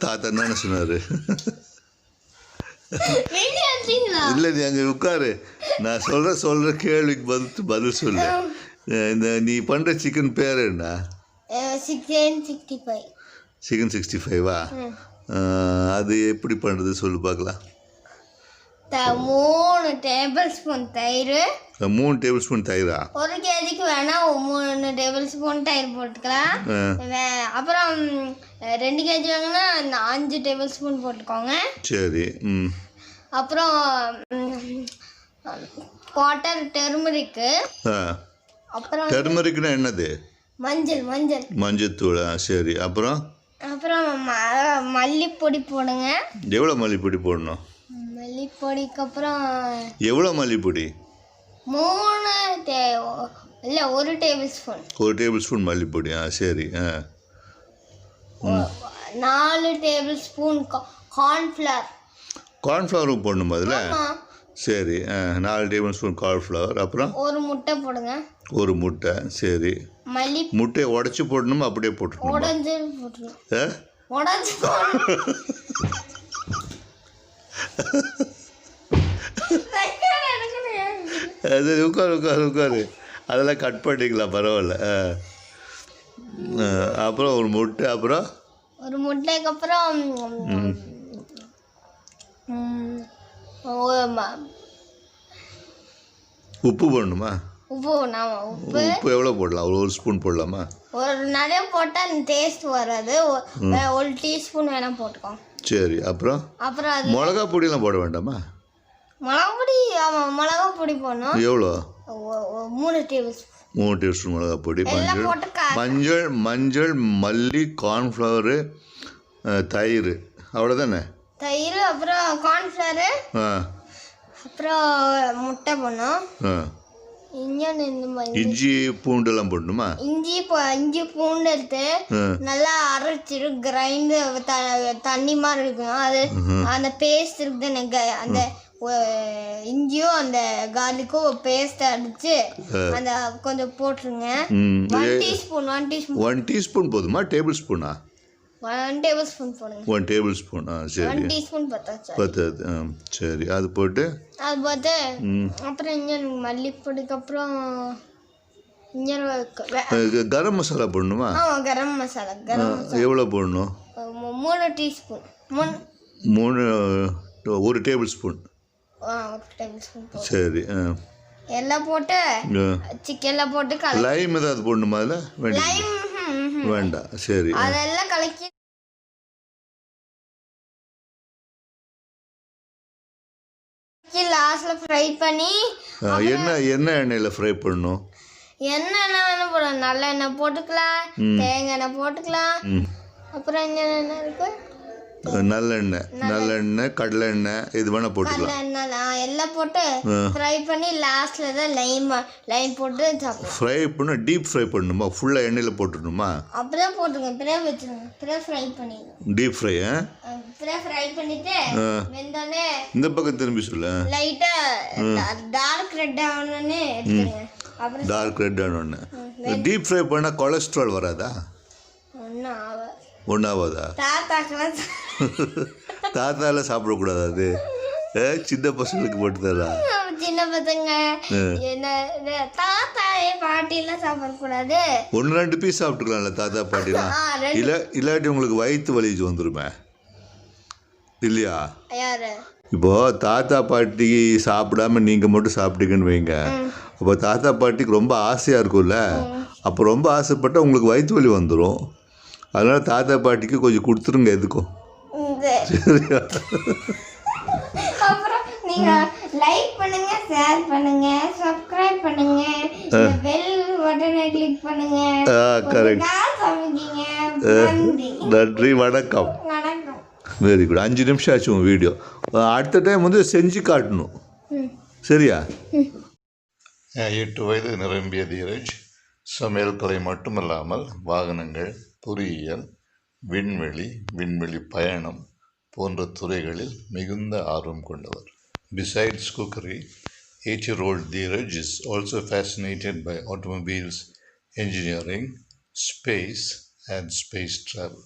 தாத்தா என்ன சொன்னார்? இல்லை, நீ அங்கே உட்காரு, நான் சொல்கிற கேள்விக்கு பதில் சொல்லு. இந்த நீ பண்ணுற சிக்கன் பேர் என்ன? சிக்கன் 65வா? அது எப்படி பண்ணுறது சொல்லு பார்க்கலாம். 3 டேபிள்ஸ்பூன் தயிர். 3 டேபிள்ஸ்பூன் தயிரா? 1 கேஜிக்கு வேணா 3 டேபிள்ஸ்பூன் தயிர் போட்டுக்கலாம். அப்புறம் 2 கேஜி வாங்கினா 5 டேபிள்ஸ்பூன் போட்டுக்கோங்க. சரி. அப்புறம் குவார்ட்டர் டெர்மரிக்கு. அப்புறம் டெர்மரிக்னா என்னது? மஞ்சள் தூள். சரி. அப்புறம் மல்லிப்பொடி போடுங்க. எவ்வளோ மல்லிப்பொடி போடணும்? மல்லிப்பொடிக்கு அப்புறம் எவ்வளோ மல்லிப்பொடி? 1 டேபிள்ஸ்பூன். 1 டேபிள்ஸ்பூன் மல்லிப்பொடி. சரி. 4 டேபிள்ஸ்பூன் கார்ன்ஃப்ளவரும் போடணும் அதில்? சரி. 4 டேபிள்ஸ்பூன் கார்ன்ஃப்ளவர். அப்புறம் 1 முட்டை போடுங்க. 1 முட்டை. சரி. முட்டையை உடச்சி போடணுமா அப்படியே போட்டுருக்கணும்? சரி, உட்காரு. அதெல்லாம் கட் பண்ணிக்கலாம், பரவாயில்ல. அப்புறம் 1 முட்டை. அப்புறம் 1 முட்டைக்கு அப்புறம் உப்பு போடணுமா? உப்பு எவ்வளோ போடலாம்? 1 ஸ்பூன் போடலாமா? நிறைய போட்டால் டேஸ்ட் வராது. 1 டீஸ்பூன் வேணால் போட்டுக்கோங்க. சரி. அப்புறம் மிளகா பொடியெல்லாம் போட வேண்டாமா? மிளகா பொடி போடணும். எவ்வளோ? 3 டேபிள்ஸ்பூன். 3 டேபிள்ஸ்பூன் மிளகா பொடி. மஞ்சள், மல்லி, கார்ன்ஃப்ளவரு, தயிர், அவ்வளோதானே? தயிர், அப்புறம் கார்ன்ஃப்ளவரு, அப்புறம் முட்டை போடணும். இஞ்சி பூண்டெல்லாம் போடணுமா? இஞ்சி பூண்டு எடுத்து நல்லா அரைச்சிட்டு கிரைண்டர் தண்ணி மாதிரி இருக்கணும். அது அந்த பேஸ்ட் இருக்குது. அந்த இஞ்சியும் அந்த கார்லிக்கும் பேஸ்ட் அடிச்சு அந்த கொஞ்சம் போட்டுருங்க. 1 டீஸ்பூன் போதுமா? டேபிள் ஸ்பூனா? 1 டேபிள்ஸ்பூன் போடுங்க. 1 டேபிள்ஸ்பூன். சரி. 1 டீஸ்பூன் பத்தாது. சரி. அது போட்டு அப்புறம் மல்லிப்பொடிக்கு அப்புறம் கரம் மசாலா போடணுமா? கரம் மசாலா. எவ்வளோ போடணும்? 3 டீஸ்பூன். 1 table spoon. சரி. எல்லாம் போட்டு சிக்கன்லாம் போட்டு லைம் ஏதாவது போடணுமா அதில்? வேண்டாம். சரி. அதெல்லாம் கலக்கி லாஸ்ட்ல ஃப்ரை பண்ணி என்ன எண்ணெயில் ஃப்ரை பண்ணணும்? எண்ணெய் வேணும் போடணும். நல்லெண்ணெய் போட்டுக்கலாம், தேங்காய் எண்ணெய் போட்டுக்கலாம். அப்புறம் என்ன இருக்கு? நல்லெண்ணெய், கடலை எண்ணெய், இது வேணா போட்டுக்கலாம். எல்லாம் போட்டு ஃப்ரை பண்ணி லாஸ்ட்ல தான் லைம் போட்டு சாப்பிடணும். ஃப்ரை பண்ண டீப் ஃப்ரை பண்ணணுமா? ஃபுல்லா எண்ணெயில போட்டுடணுமா? அப்படியே போட்டுங்க. அப்படியே வச்சிருங்க. அப்படியே ஃப்ரை பண்ணிடுங்க. Deep fry. அப்படியே ஃப்ரை பண்ணிட்டு வெந்தோனே இந்த பக்கம் திரும்பி சொல்ல. லைட்டா டார்க் ரெட் ஆனோனே எடுத்துங்க. அப்புறம் டார்க் ரெட் ஆனோனே. டீப் ஃப்ரை பண்ணா கொலஸ்ட்ரால் வராதா? ஒன்றாவதா? தாத்தால சாப்பிடக்கூடாது. அது சின்ன பசங்களுக்கு போட்டு தரா? சின்ன பசங்க தாத்தா பாட்டிலாம் சாப்பிடக்கூடாது. 1-2 பீஸ் சாப்பிட்டுக்கலாம்ல தாத்தா பாட்டிலாம். இல்லாட்டி உங்களுக்கு வயிற்று வலி வந்துருமே இல்லையா? இப்போ தாத்தா பாட்டி சாப்பிடாம நீங்கள் மட்டும் சாப்பிட்டீங்கன்னு வைங்க. அப்போ தாத்தா பாட்டிக்கு ரொம்ப ஆசையாக இருக்கும்ல. அப்போ ரொம்ப ஆசைப்பட்டால் உங்களுக்கு வயிற்று வலி வந்துடும். அதனால் தாத்தா பாட்டிக்கு கொஞ்சம் கொடுத்துருங்க எதுக்கும். சரியா? அப்புறம் நீங்கள் லைக் பண்ணுங்க, ஷேர் பண்ணுங்க, சப்ஸ்கிரைப் பண்ணுங்க, பெல் பட்டனை கிளிக் பண்ணுங்க. கரெக்ட். நன்றி. வணக்கம். Very good. 5 நிமிஷம் ஆச்சு உங்கள் வீடியோ. அடுத்த டைம் செஞ்சு காட்டணும். சரியா? 8 வயது நிரம்பிய தீரஜ் சமையல் கலை மட்டுமல்லாமல் வாகனங்கள், பொறியியல், விண்வெளி பயணம் போன்ற துறைகளில் மிகுந்த ஆர்வம் கொண்டவர். Besides cookery, 8-year-old Dheeraj is also fascinated by automobiles, engineering, space and space travel.